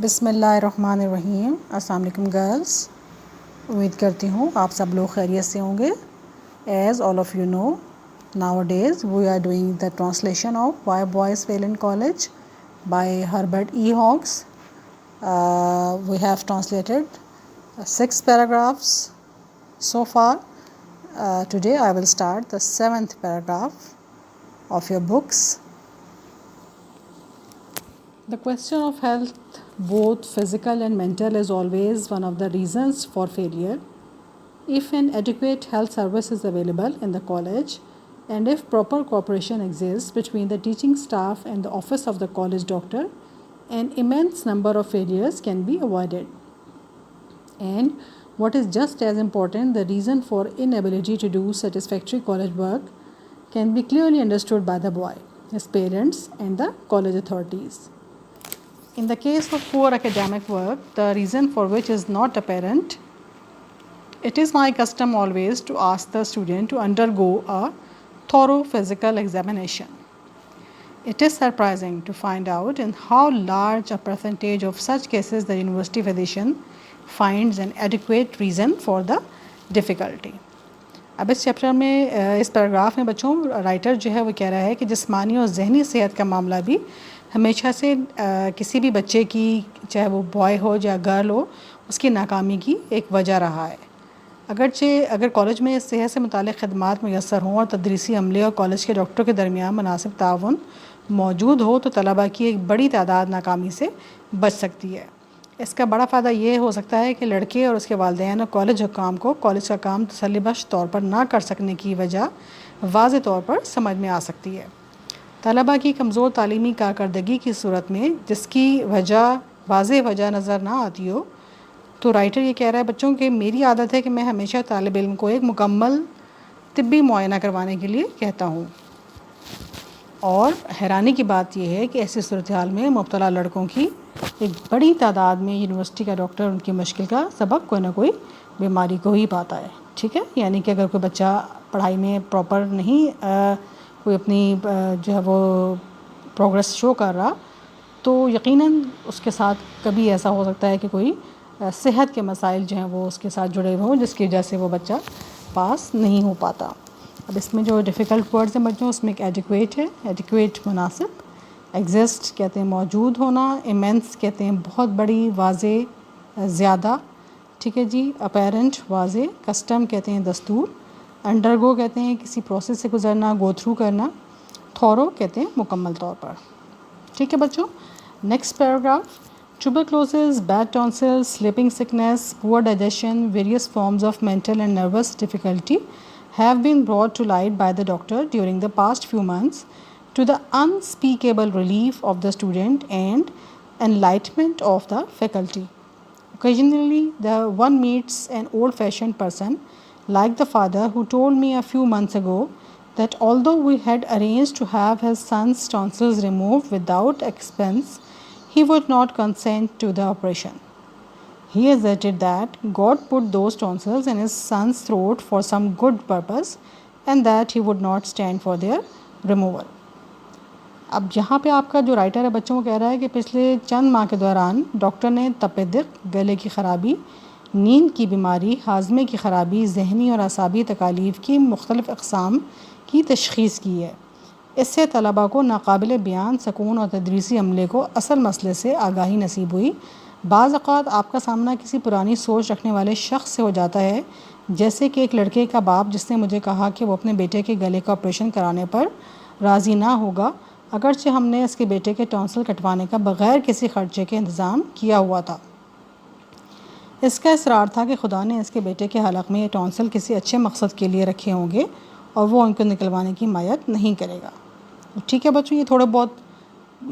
بسم اللہ الرحمن الرحیم. السلام علیکم گرلس. امید کرتی ہوں آپ سب لوگ خیریت سے ہوں گے. As all of you know nowadays we are doing the translation of Why Boys Fail in College by Herbert E. Hawkes. We have translated 6 paragraphs so far. Today I will start the 7th paragraph of your books. The question of health, both physical and mental, is always one of the reasons for failure. If an adequate health service is available in the college, and if proper cooperation exists between the teaching staff and the office of the college doctor, an immense number of failures can be avoided. And what is just as important, the reason for inability to do satisfactory college work can be clearly understood by the boy, his parents, and the college authorities. In the case of poor academic work, the reason for which is not apparent, it is my custom always to ask the student to undergo a thorough physical examination. It is surprising to find out in how large a percentage of such cases the university physician finds an adequate reason for the difficulty. اب اس chapter میں اس paragraph میں بچوں writer جو ہے وہ کہہ رہا ہے کہ جسمانی اور ذہنی صحت کا معاملہ بھی ہمیشہ سے کسی بھی بچے کی، چاہے وہ بوائے ہو یا گرل ہو، اس کی ناکامی کی ایک وجہ رہا ہے. اگرچہ اگر کالج میں صحت سے متعلق خدمات میسر ہوں اور تدریسی عملے اور کالج کے ڈاکٹر کے درمیان مناسب تعاون موجود ہو تو طلباء کی ایک بڑی تعداد ناکامی سے بچ سکتی ہے. اس کا بڑا فائدہ یہ ہو سکتا ہے کہ لڑکے اور اس کے والدین اور کالج حکام کو کالج کا کام تسلی بخش طور پر نہ کر سکنے کی وجہ واضح طور پر سمجھ میں آ سکتی ہے. طلباء کی کمزور تعلیمی کارکردگی کی صورت میں جس کی واضح وجہ نظر نہ آتی ہو، تو رائٹر یہ کہہ رہا ہے بچوں کہ میری عادت ہے کہ میں ہمیشہ طالب علم کو ایک مکمل طبی معائنہ کروانے کے لیے کہتا ہوں. اور حیرانی کی بات یہ ہے کہ ایسی صورتحال میں مبتلا لڑکوں کی ایک بڑی تعداد میں یونیورسٹی کا ڈاکٹر ان کی مشکل کا سبب کوئی نہ کوئی بیماری کو ہی پاتا ہے. ٹھیک ہے، یعنی کہ اگر کوئی بچہ پڑھائی میں پراپر نہیں کوئی اپنی جو ہے وہ پروگریس شو کر رہا، تو یقیناً اس کے ساتھ کبھی ایسا ہو سکتا ہے کہ کوئی صحت کے مسائل جو ہیں وہ اس کے ساتھ جڑے ہوئے ہوں، جس کی وجہ سے وہ بچہ پاس نہیں ہو پاتا. اب اس میں جو ڈیفیکلٹ ورڈز ہیں بچوں، اس میں ایک ایڈیکویٹ ہے، ایڈیکویٹ مناسب، ایگزسٹ کہتے ہیں موجود ہونا، ایمنس کہتے ہیں بہت بڑی، واضح زیادہ، ٹھیک ہے جی، اپیرنٹ واضح، کسٹم کہتے ہیں دستور، انڈرگو کہتے ہیں کسی پروسیس سے گزرنا، گو تھرو کرنا، تھورو کہتے ہیں مکمل طور پر. ٹھیک ہے بچوں. Next paragraph. Tuberculosis, bad tonsils, sleeping sickness, poor digestion, various forms of mental and nervous difficulty have been brought to light by the doctor during the past few months to the unspeakable relief of the student and enlightenment of the faculty. Occasionally, one meets an old-fashioned person like the father who told me a few months ago that although we had arranged to have his son's tonsils removed without expense, he would not consent to the operation. He asserted that God put those tonsils in his son's throat for some good purpose and that he would not stand for their removal. اب یہاں پہ آپ کا جو writer ہے بچوں کو کہہ رہا ہے کہ پچھلے چند ماہ کے دوران ڈاکٹر نے تپ دق، گلے کی خرابی، نیند کی بیماری، ہاضمے کی خرابی، ذہنی اور اعصابی تکالیف کی مختلف اقسام کی تشخیص کی ہے. اس سے طلباء کو ناقابل بیان سکون اور تدریسی عملے کو اصل مسئلے سے آگاہی نصیب ہوئی. بعض اوقات آپ کا سامنا کسی پرانی سوچ رکھنے والے شخص سے ہو جاتا ہے، جیسے کہ ایک لڑکے کا باپ جس نے مجھے کہا کہ وہ اپنے بیٹے کے گلے کا آپریشن کرانے پر راضی نہ ہوگا، اگرچہ ہم نے اس کے بیٹے کے ٹونسل کٹوانے کا بغیر کسی خرچے کے انتظام کیا ہوا تھا. اس کا اصرار تھا کہ خدا نے اس کے بیٹے کے حلق میں یہ ٹونسل کسی اچھے مقصد کے لیے رکھے ہوں گے اور وہ ان کو نکلوانے کی حمایت نہیں کرے گا. ٹھیک ہے بچوں، یہ تھوڑے بہت،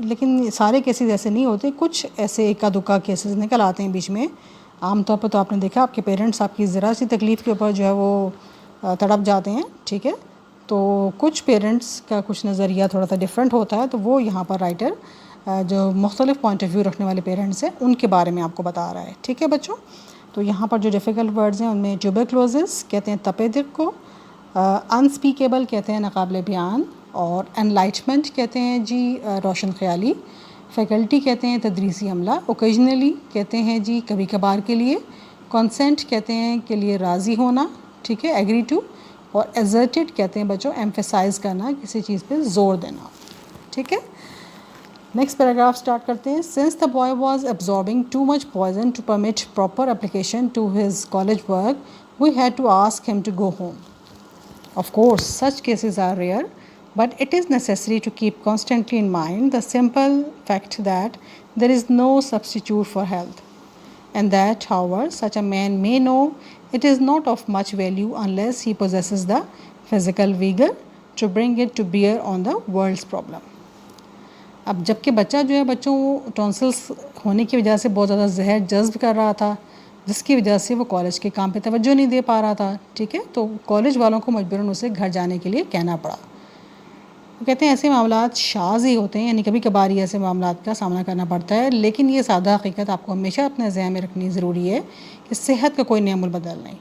لیکن سارے کیسز ایسے نہیں ہوتے، کچھ ایسے اکا دکا کیسز نکل آتے ہیں بیچ میں. عام طور پر تو آپ نے دیکھا آپ کے پیرنٹس آپ کی ذرا سی تکلیف کے اوپر جو ہے وہ تڑپ جاتے ہیں. ٹھیک ہے، تو کچھ پیرنٹس کا کچھ نظریہ تھوڑا سا ڈیفرنٹ ہوتا ہے، تو وہ یہاں پر رائٹر جو مختلف پوائنٹ آف ویو رکھنے والے پیرنٹس ہیں ان کے بارے میں آپ کو بتا رہا ہے. ٹھیک ہے بچوں، تو یہاں پر جو ڈیفیکلٹ ورڈز ہیں ان میں ٹیوبرکلوزس کہتے ہیں تپ دق کو، انسپیکیبل کہتے ہیں ناقابل بیان، اور انلائٹمنٹ کہتے ہیں جی روشن خیالی، فیکلٹی کہتے ہیں تدریسی عملہ. اوکیجنلی کہتے ہیں جی کبھی کبھار کے لیے. کنسنٹ کہتے ہیں کے لیے راضی ہونا, ٹھیک ہے, ایگری ٹو. اور ایزرٹڈ کہتے ہیں بچوں ایمفیسائز کرنا, کسی چیز پہ زور دینا, ٹھیک ہے. نیکسٹ پیراگراف اسٹارٹ کرتے ہیں. Since the boy was absorbing too much poison to permit proper application to his college work, we had to ask him to go home. Of course, such cases are rare, but it is necessary to keep constantly in mind the simple fact that there is no substitute for health, and that, however, such a man may know it is not of much value unless he possesses the physical vigor to bring it to bear on the world's problem. اب جب کہ بچہ جو ہے بچوں ٹونسلس ہونے کی وجہ سے بہت زیادہ زہر جذب کر رہا تھا, جس کی وجہ سے وہ کالج کے کام پہ توجہ نہیں دے پا رہا تھا, ٹھیک ہے, تو کالج والوں کو مجبوراً اسے گھر جانے کے لیے کہنا پڑا. وہ کہتے ہیں ایسے معاملات شاذ ہی ہوتے ہیں, یعنی کبھی کبھار ہی ایسے معاملات کا سامنا کرنا پڑتا ہے, لیکن یہ سادہ حقیقت آپ کو ہمیشہ اپنے ذہن میں رکھنی ضروری ہے کہ صحت کا کوئی نعم البدل نہیں,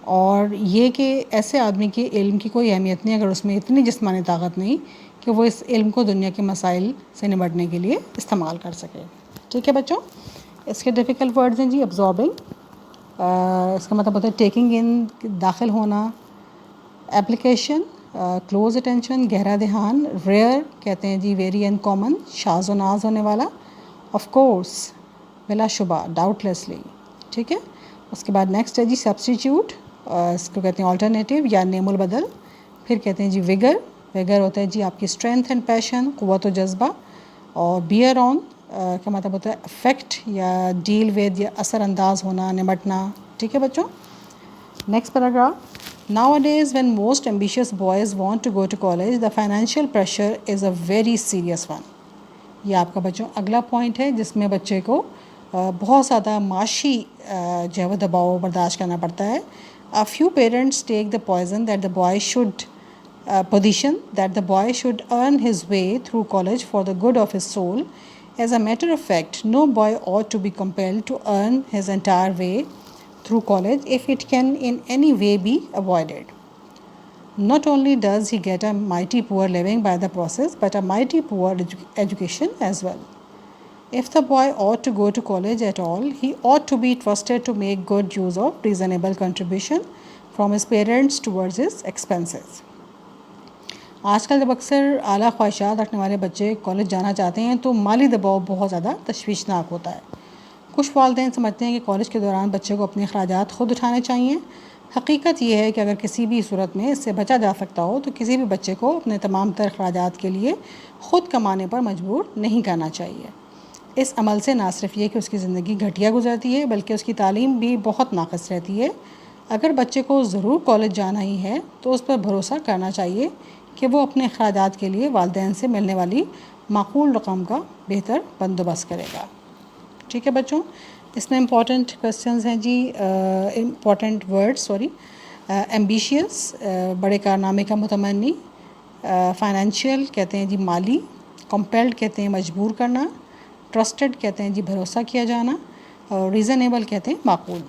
اور یہ کہ ایسے آدمی کے علم کی کوئی اہمیت نہیں اگر اس میں اتنی جسمانی طاقت نہیں کہ وہ اس علم کو دنیا کے مسائل سے نمٹنے کے لیے استعمال کر سکے. ٹھیک ہے بچوں, اس کے ڈیفیکلٹ ورڈز ہیں جی absorbing, اس کا مطلب ہوتا ہے ٹیکنگ ان, داخل ہونا. اپلیکیشن, کلوز اٹینشن, گہرا دھیان. ریئر کہتے ہیں جی ویری ان کامن, شاذ و ناز ہونے والا. آف کورس بلا شبہ, ڈاؤٹ لیسلی, ٹھیک ہے. اس کے بعد نیکسٹ ہے جی سبسٹیچیوٹ, اس کو کہتے ہیں آلٹرنیٹیو یا نعم البدل. پھر کہتے ہیں جی ویگر, ویگر ہوتا ہے جی آپ کی اسٹرینتھ اینڈ پیشن, قوت و جذبہ. اور بیئر آن کا مطلب ہوتا ہے افیکٹ یا ڈیل ود یا اثر انداز ہونا, نمٹنا, ٹھیک ہے بچوں. Next paragraph. Nowadays when most ambitious boys want to go to college, the financial pressure is a very serious one. یہ آپ کا بچوں اگلا پوائنٹ ہے جس میں بچے کو بہت زیادہ معاشی جو ہے وہ دباؤ برداشت کرنا پڑتا ہے. A few parents take the poison that the boy should earn his way through college for the good of his soul. As a matter of fact, no boy ought to be compelled to earn his entire way through college if it can in any way be avoided. Not only does he get a mighty poor living by the process, but a mighty poor education as well. If the boy ought to go to college at all, he ought to be trusted to make good use of reasonable contribution from his parents towards his expenses. آج کل جب اکثر اعلیٰ خواہشات رکھنے والے بچے college جانا چاہتے ہیں تو مالی دباؤ بہت زیادہ تشویشناک ہوتا ہے. کچھ والدین سمجھتے ہیں کہ کالج کے دوران بچے کو اپنے اخراجات خود اٹھانے چاہیے. حقیقت یہ ہے کہ اگر کسی بھی صورت میں اس سے بچا جا سکتا ہو تو کسی بھی بچے کو اپنے تمام تر اخراجات کے لیے خود کمانے پر مجبور نہیں کرنا چاہیے. اس عمل سے نہ صرف یہ کہ اس کی زندگی گھٹیا گزرتی ہے بلکہ اس کی تعلیم بھی بہت ناقص رہتی ہے. اگر بچے کو ضرور کالج جانا ہی ہے تو اس پر بھروسہ کرنا چاہیے کہ وہ اپنے اخراجات کے لیے والدین سے ملنے والی معقول رقم کا بہتر بندوبست کرے گا. ٹھیک ہے بچوں, اس میں امپورٹنٹ کویسچنز ہیں جی, امپورٹنٹ ورڈ ایمبیشیس بڑے کارنامے کا متمنی. فائنینشیل کہتے ہیں جی مالی. کمپیلڈ کہتے ہیں مجبور کرنا. ٹرسٹڈ کہتے ہیں جی بھروسہ کیا جانا. اور ریزنیبل کہتے ہیں معقول.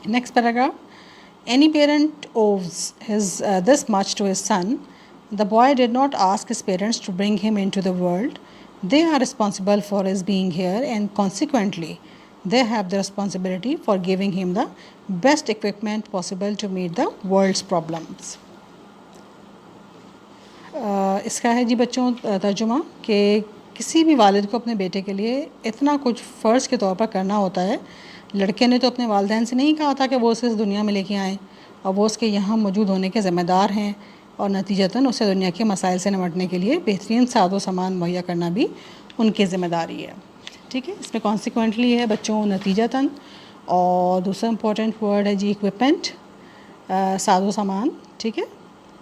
Next paragraph. Any parent owes this much to his son. The boy did not ask his parents to bring him into the world. They are responsible for his being here, and consequently, they have the responsibility for giving him the best equipment possible to meet the world's problems. اس کا ہے جی بچوں ترجمہ کہ کسی بھی والد کو اپنے بیٹے کے لیے اتنا کچھ فرض کے طور پر کرنا ہوتا ہے. لڑکے نے تو اپنے والدین سے نہیں کہا تھا کہ وہ اسے اس دنیا میں لے کے آئیں, اور وہ اس کے یہاں موجود ہونے کے ذمہ دار ہیں, اور نتیجتاً اسے دنیا کے مسائل سے نمٹنے کے لیے بہترین ساز و سامان مہیا کرنا بھی ان کی ذمہ داری ہے. ٹھیک ہے, اس میں کانسیکوینٹلی ہے بچوں نتیجتاً. اور دوسرا امپورٹنٹ ورڈ ہے جی اکوپمنٹ, ساز و سامان. ٹھیک ہے.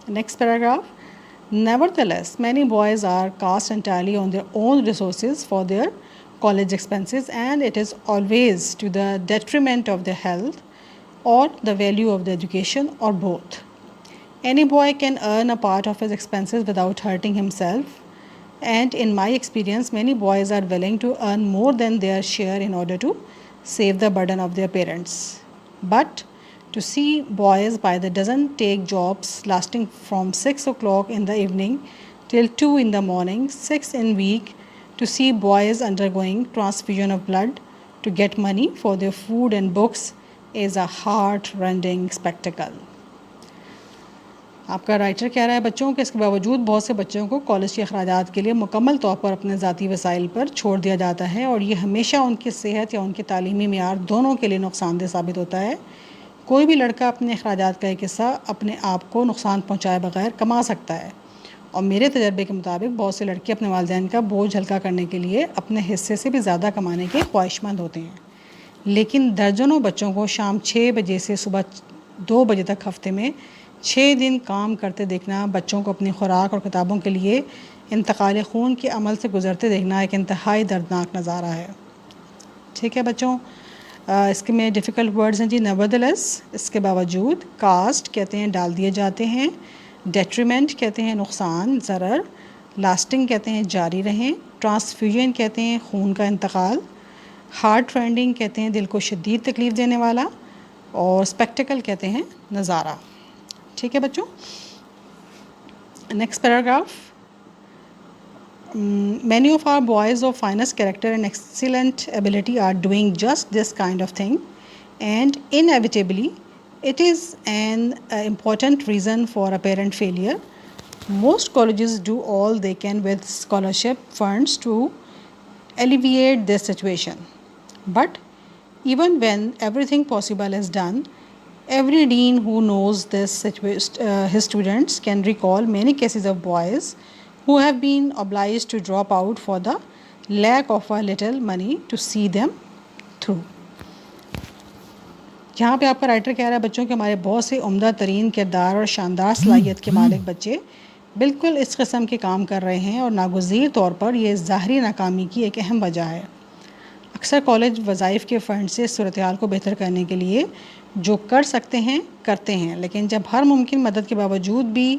Next paragraph. Nevertheless, many boys are cast entirely on their own resources for their college expenses, and it is always to the detriment of their health or the value of the education, or both. Any boy can earn a part of his expenses without hurting himself, and in my experience many boys are willing to earn more than their share in order to save the burden of their parents. But to see boys by the dozen take jobs lasting from 6 o'clock in the evening till 2 in the morning, 6 in week, To see boys undergoing transfusion of blood to get money for their food and books is a heart-rending spectacle. آپ کا writer کہہ رہا ہے بچوں کے اس کے باوجود بہت سے بچوں کو کالج کے اخراجات کے لیے مکمل طور پر اپنے ذاتی وسائل پر چھوڑ دیا جاتا ہے، اور یہ ہمیشہ ان کی صحت یا ان کے تعلیمی معیار دونوں کے لیے نقصان دہ ثابت ہوتا ہے۔ کوئی بھی لڑکا اپنے اخراجات کا ایک حصہ اپنے آپ کو نقصان پہنچائے بغیر کما سکتا ہے، اور میرے تجربے کے مطابق بہت سے لڑکے اپنے والدین کا بوجھ ہلکا کرنے کے لیے اپنے حصے سے بھی زیادہ کمانے کے خواہش مند ہوتے ہیں، لیکن درجنوں بچوں کو شام 6 بجے سے صبح 2 بجے تک ہفتے میں 6 دن کام کرتے دیکھنا، بچوں کو اپنی خوراک اور کتابوں کے لیے انتقال خون کے عمل سے گزرتے دیکھنا ایک انتہائی دردناک نظارہ ہے۔ ٹھیک ہے بچوں، اس کے میں ڈیفیکلٹ ورڈز ہیں جی نیورتھلیس، اس کے باوجود، کاسٹ کہتے ہیں ڈال دیے جاتے ہیں، ڈیٹریمنٹ کہتے ہیں نقصان، ضرر، لاسٹنگ کہتے ہیں جاری رہیں، ٹرانسفیوژن کہتے ہیں خون کا انتقال، ہارٹ رینڈنگ کہتے ہیں دل کو شدید تکلیف دینے والا، اور اسپیکٹیکل کہتے ہیں نظارہ۔ ٹھیک ہے بچوں، next paragraph. Many of our boys of finest character and excellent ability are doing just this kind of thing, and inevitably it is an important reason for apparent failure. Most colleges do all they can with scholarship funds to alleviate this situation, but even when everything possible is done, every dean who knows his students can recall many cases of boys who have been obliged to drop out for the lack of a little money to see them through. یہاں پہ آپ کا writer کہہ رہا ہے بچوں کے ہمارے بہت سے عمدہ ترین کردار اور شاندار صلاحیت کے مالک بچے بالکل اس قسم کے کام کر رہے ہیں، اور ناگزیر طور پر یہ ظاہری ناکامی کی ایک اہم وجہ ہے۔ اکثر کالج وظائف کے فنڈ سے صورتحال کو بہتر کرنے کے لیے جو کر سکتے ہیں کرتے ہیں، لیکن جب ہر ممکن مدد کے باوجود بھی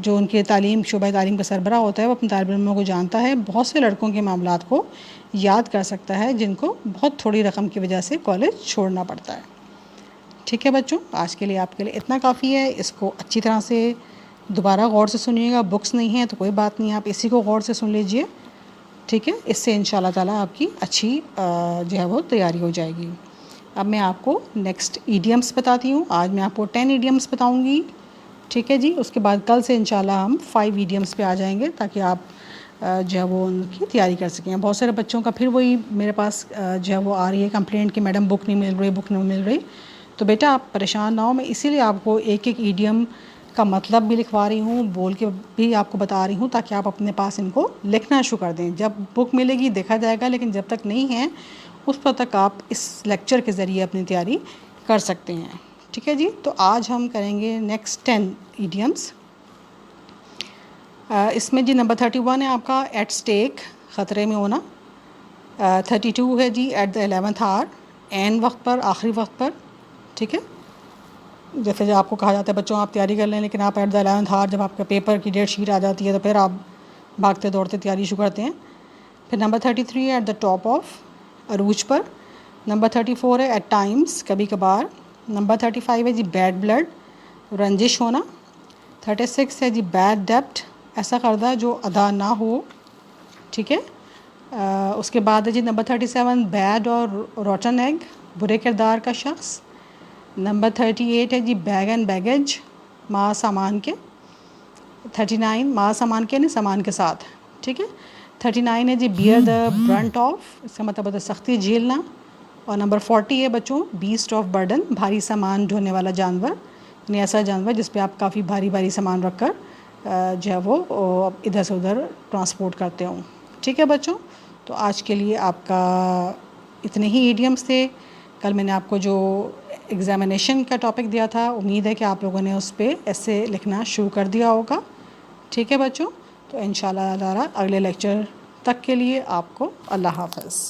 جو ان کے شعبہ تعلیم کا سربراہ ہوتا ہے وہ اپنے طالب علموں کو جانتا ہے، بہت سے لڑکوں کے معاملات کو یاد کر سکتا ہے جن کو بہت تھوڑی رقم کی وجہ سے کالج چھوڑنا پڑتا ہے۔ ٹھیک ہے بچوں، آج کے لیے آپ کے لیے اتنا کافی ہے۔ اس کو اچھی طرح سے دوبارہ غور سے سنیے گا، بکس نہیں ہیں تو کوئی بات نہیں، آپ اسی کو غور سے سن لیجئے، ٹھیک ہے؟ اس سے انشاءاللہ تعالیٰ آپ کی اچھی جو ہے وہ تیاری ہو جائے گی۔ اب میں آپ کو نیکسٹ ایڈیمس بتاتی ہوں۔ آج میں آپ کو 10 ایڈیمس بتاؤں گی، ٹھیک ہے جی؟ اس کے بعد کل سے انشاءاللہ ہم 5 ایڈیمس پہ آ جائیں گے تاکہ آپ جو ہے وہ ان کی تیاری کر سکیں۔ بہت سارے بچوں کا پھر وہی میرے پاس جو ہے وہ آ رہی ہے کمپلینٹ کہ میڈم بک نہیں مل رہی، تو بیٹا آپ پریشان نہ ہو، میں اسی لیے آپ کو ایک ایڈیم کا مطلب بھی لکھوا رہی ہوں، بول کے بھی آپ کو بتا رہی ہوں تاکہ آپ اپنے پاس ان کو لکھنا شروع کر دیں۔ جب بک ملے گی دیکھا جائے گا، لیکن جب تک نہیں ہے اس پر تک آپ اس لیکچر کے ذریعے اپنی تیاری کر سکتے ہیں، ٹھیک ہے جی؟ تو آج ہم کریں گے نیکسٹ 10 ایڈیمس۔ اس میں جی نمبر 31 ہے آپ کا ایٹ اسٹیک، خطرے میں ہونا۔ 32 ہے جی ایٹ دا 11th hour، عین وقت پر، آخری وقت پر، ٹھیک ہے؟ جیسے جو آپ کو کہا جاتا ہے بچوں آپ تیاری کر لیں، لیکن آپ ایٹ دا 11th hour جب آپ کا پیپر کی ڈیٹ شیٹ آ جاتی ہے تو پھر آپ بھاگتے دوڑتے تیاری شروع کرتے ہیں۔ پھر نمبر 33 ہے ایٹ دا ٹاپ آف، عروج پر۔ نمبر 34 ہے ایٹ ٹائمس، کبھی کبھار۔ نمبر 35 ہے جی بیڈ بلڈ، رنجش ہونا۔ 36 ہے جی بیڈ ڈیبٹ، ایسا قرضہ جو ادا نہ ہو، ٹھیک ہے؟ اس کے بعد ہے جی نمبر 37 بیڈ اور روٹن ایگ، برے کردار کا شخص۔ نمبر 38 ہے جی بیگ اینڈ بیگیج، ماں سامان کے۔ 39 ماں سامان کے نہیں، سامان کے ساتھ، ٹھیک ہے؟ 39 ہے جی بیئر دا برنٹ آف، اس کا مطلب ہوتا ہے سختی جھیلنا۔ اور نمبر 40 ہے بچوں بیسٹ آف برڈن، بھاری سامان ڈھونے والا جانور، یعنی ایسا جانور جس پہ آپ کافی بھاری سامان رکھ کر جو ہے وہ ادھر سے ادھر ٹرانسپورٹ کرتے ہوں، ٹھیک ہے بچوں؟ تو آج کے لیے آپ کا اتنے ہی ایڈیمس تھے۔ کل میں نے آپ کو جو ایگزامینیشن کا ٹاپک دیا تھا، امید ہے کہ آپ لوگوں نے اس پہ ایسے لکھنا شروع کر دیا ہوگا، ٹھیک ہے بچوں؟ تو انشاءاللہ تعالیٰ اگلے لیکچر تک کے لیے آپ کو اللہ حافظ۔